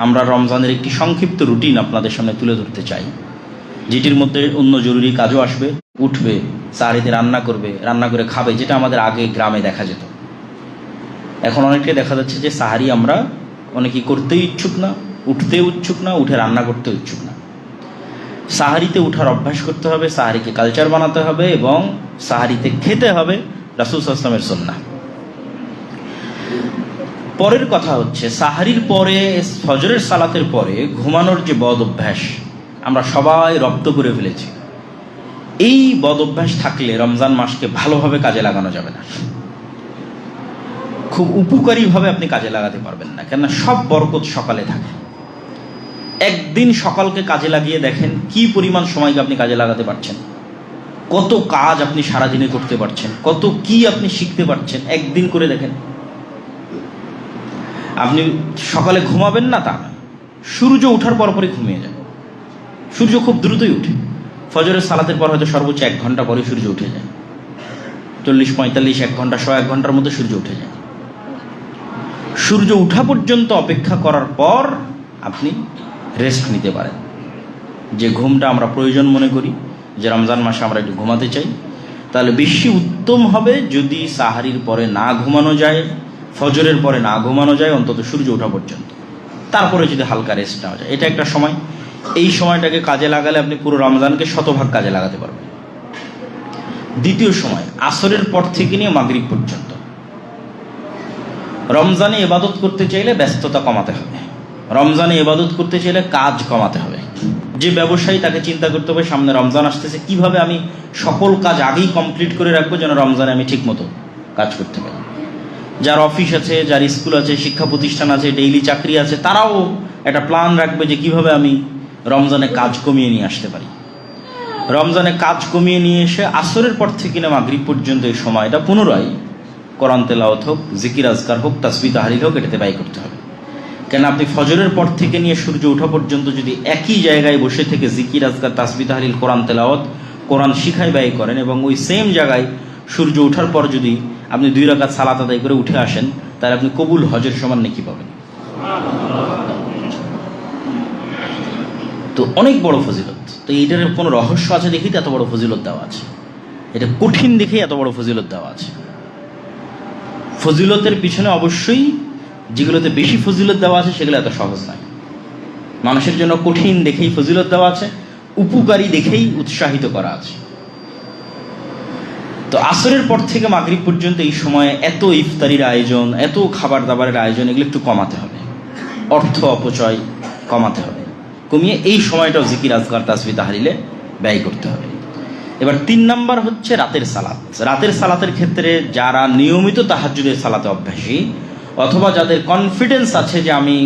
আমরা রমজানের একটি সংক্ষিপ্ত রুটিন আপনাদের সামনে তুলে ধরতে চাই, যেটির মধ্যে অন্য জরুরি কাজও আসবে। উঠবে, সাহারিতে রান্না করবে, রান্না করে খাবে, যেটা আমাদের আগে গ্রামে দেখা যেত। এখন অনেকটাই দেখা যাচ্ছে যে সাহারি আমরা অনেকেই করতেই ইচ্ছুক না, উঠতেও ইচ্ছুক না, উঠে রান্না করতে ইচ্ছুক না। সাহারিতে উঠার অভ্যাস করতে হবে, সাহারিকে কালচার বানাতে হবে এবং সাহারিতে খেতে হবে রাসূল সাল্লাল্লাহু আলাইহি ওয়াসাল্লামের সুন্নাহ। পরের কথা হচ্ছে, সাহারির পরে ফজরের সালাতের পরে ঘুমানোর যে বদ অভ্যাস আমরা সবাই রপ্ত করে ফেলেছি, এই বদ অভ্যাস থাকলে রমজান মাসকে ভালোভাবে কাজে লাগানো যাবে না, খুব উপকারীভাবে আপনি কাজে লাগাতে পারবেন না। কেননা সব বরকত সকালে থাকে। একদিন সকালকে কাজে লাগিয়ে দেখেন কি পরিমাণ সময়কে আপনি কাজে লাগাতে পারছেন, কত কাজ আপনি সারাদিনে করতে পারছেন, কত কি আপনি শিখতে পারছেন। একদিন করে দেখেন। আপনি সকালে ঘুমাবেন না তা না, সূর্য ওঠার পরপরই ঘুমিয়ে যান। সূর্য খুব দ্রুতই উঠে, ফজরের সালাতের পর হয়তো সর্বোচ্চ 1 ঘন্টা পরে সূর্য উঠে যায়। 40-45 1 ঘন্টা 100 ঘন্টার মধ্যে সূর্য উঠে যায়। সূর্য উঠা পর্যন্ত অপেক্ষা করার পর আপনি রেস্ট নিতে পারেন। যে ঘুমটা আমরা প্রয়োজন মনে করি, যে রমজান মাসে আমরা একটু ঘুমাতে চাই, তাহলে বেশি উত্তম হবে যদি সাহারির পরে না ঘুমানো যায়, ফজরের পরে না ঘুমানো যায়, অন্তত সূর্য ওঠা পর্যন্ত। তারপরে যদি হালকা রেস্ট নেওয়া যায়, এটা একটা সময়। এই সময়টাকে কাজে লাগালে আপনি পুরো রমজানকে শতভাগ কাজে লাগাতে পারবেন। দ্বিতীয় সময় আসরের পর থেকে নিয়ে মাগরিব পর্যন্ত। রমজানে ইবাদত করতে চাইলে ব্যস্ততা কমাতে হবে, রমজানে ইবাদত করতে চাইলে কাজ কমাতে হবে। যে ব্যবসায়ী, তাকে চিন্তা করতে হবে সামনে রমজান আসতেছে, কিভাবে আমি সকল কাজ আগেই কমপ্লিট করে রাখবো যেন রমজানে আমি ঠিক মতো কাজ করতে পারি। যার অফিস আছে, যার স্কুল আছে, শিক্ষা প্রতিষ্ঠান আছে, ডেইলি চাকরি আছে, তারাও একটা প্ল্যান রাখবে যে কিভাবে আমি রমজানে কাজ কমিয়ে নিয়ে আসতে পারি। রমজানে কাজ কমিয়ে নিয়ে এসে আসরের পর থেকে না মাগরিব পর্যন্ত এই সময়টা পুনরায় কোরআন তেলাওয়াত হোক, জিকির আজকার হোক, তাসবিহ তাহলিল হোক, এটাতে ব্যয় করতে হবে। কেন আপনি ফজরের পর থেকে নিয়ে সূর্য ওঠা পর্যন্ত যদি একই জায়গায় বসে থেকে জিকির আজকার, তাসবিহ তাহলিল, কোরআন তেলাওয়াত, কোরআন শিখায় ব্যয় করেন এবং ওই সেম জায়গায় সূর্য ওঠার পর যদি আপনি 2 রাকাত সালাত আদায় করে উঠে আসেন, তাহলে আপনি কবুল হজের সমান নেকি পাবেন। তো অনেক বড় ফজিলত। তো এইটার কোনো রহস্য আছে দেখেই তো এত বড় ফজিলত দেওয়া আছে, এটা কঠিন দেখেই এত বড় ফজিলত দেওয়া আছে। ফজিলতের পিছনে অবশ্যই যেগুলোতে বেশি ফজিলত দেওয়া আছে সেগুলো এত সহজ নয়। মানুষের জন্য কঠিন দেখেই ফজিলত দেওয়া আছে, উপকারী দেখেই উৎসাহিত করা আছে। তো আসরের পর থেকে মাগরিব পর্যন্ত এই সময়ে এত ইফতারির আয়োজন, এত খাবার দাবারের আয়োজন, এগুলো একটু কমাতে হবে। অর্থ অপচয় কমাতে হবে, কমিয়ে এই সময়টাও জিকির আজকার, তাসবিহ তাহলিলে ব্যয় করতে হবে। এবার 3 নাম্বার হচ্ছে রাতের সালাত। রাতের সালাতের ক্ষেত্রে যারা নিয়মিত তাহাজ্জুদের সালাতে অভ্যাসী, অথবা যাদের কনফিডেন্স আছে যে আমি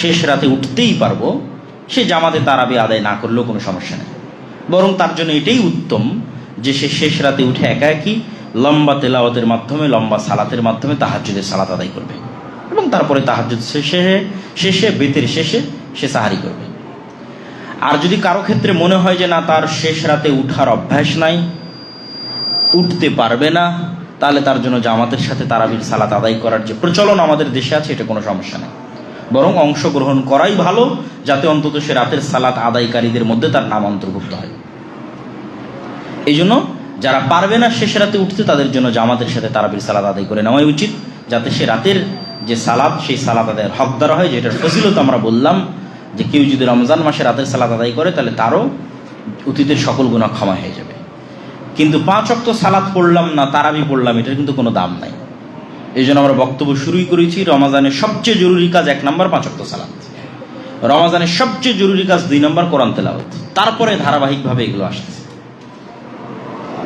শেষ রাতে উঠতেই পারবো, সে জামাতে তারাবি আদায় না করলেও কোনো সমস্যা নেই। বরং তার জন্য এটাই উত্তম যে সে শেষ রাতে উঠে একা একই লম্বা তেলাওয়াতের মাধ্যমে, লম্বা সালাতের মাধ্যমে তাহাজ্জুদের সালাত আদায় করবে এবং তারপরে তাহাজ্জুদ শেষে বেতের শেষে সে সাহারি করবে। আর যদি কারো ক্ষেত্রে মনে হয় যে না, তার শেষ রাতে উঠার অভ্যাস নাই, উঠতে পারবে না, তাহলে তার জন্য জামাতের সাথে তারাবির সালাত আদায় করার যে প্রচলন আমাদের দেশে আছে, এটা কোনো সমস্যা নেই। বরং অংশগ্রহণ করাই ভালো, যাতে অন্তত সে রাতের সালাত আদায়কারীদের মধ্যে তার নাম অন্তর্ভুক্ত হয়। এই জন্য যারা পারবে না শেষ রাতে উঠতে, তাদের জন্য জামাতের সাথে তারাবির সালাত আদায় করে নেওয়াই উচিত, যাতে সে রাতের যে সালাত, সেই সালাত আদায়ের হকদার হয়। যেটার ফজিলত আমরা বললাম যে কেউ যদি রমজান মাসে রাতের সালাত আদায় করে, তাহলে তারও অতীতের সকল গুনাহ ক্ষমা হয়ে যাবে। কিন্তু 5 ওয়াক্ত সালাত পড়লাম না, তারাবি পড়লাম, এটার কিন্তু কোনো দাম নাই। এই জন্য আমরা বক্তব্য শুরুই করেছি, রমাজানের সবচেয়ে জরুরি কাজ 1 নম্বর 5 ওয়াক্ত সালাত, রমাজানের সবচেয়ে জরুরি কাজ 2 নম্বর কোরআন তেলাওয়াত, তারপরে ধারাবাহিকভাবে এগুলো আসতেছে।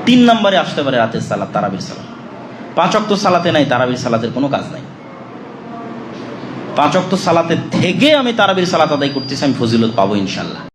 3 নম্বরে আসতে পারে রাতের সালাত, তারাবির সালাত। 5 ওয়াক্ত সালাতে নাই, তারাবির সালাতের কোনো কাজ নাই। 5 ওয়াক্ত সালাতে থেকে আমি তারাবির সালাত আদায় করতেছি, আমি ফজিলত পাবো ইনশাল্লাহ।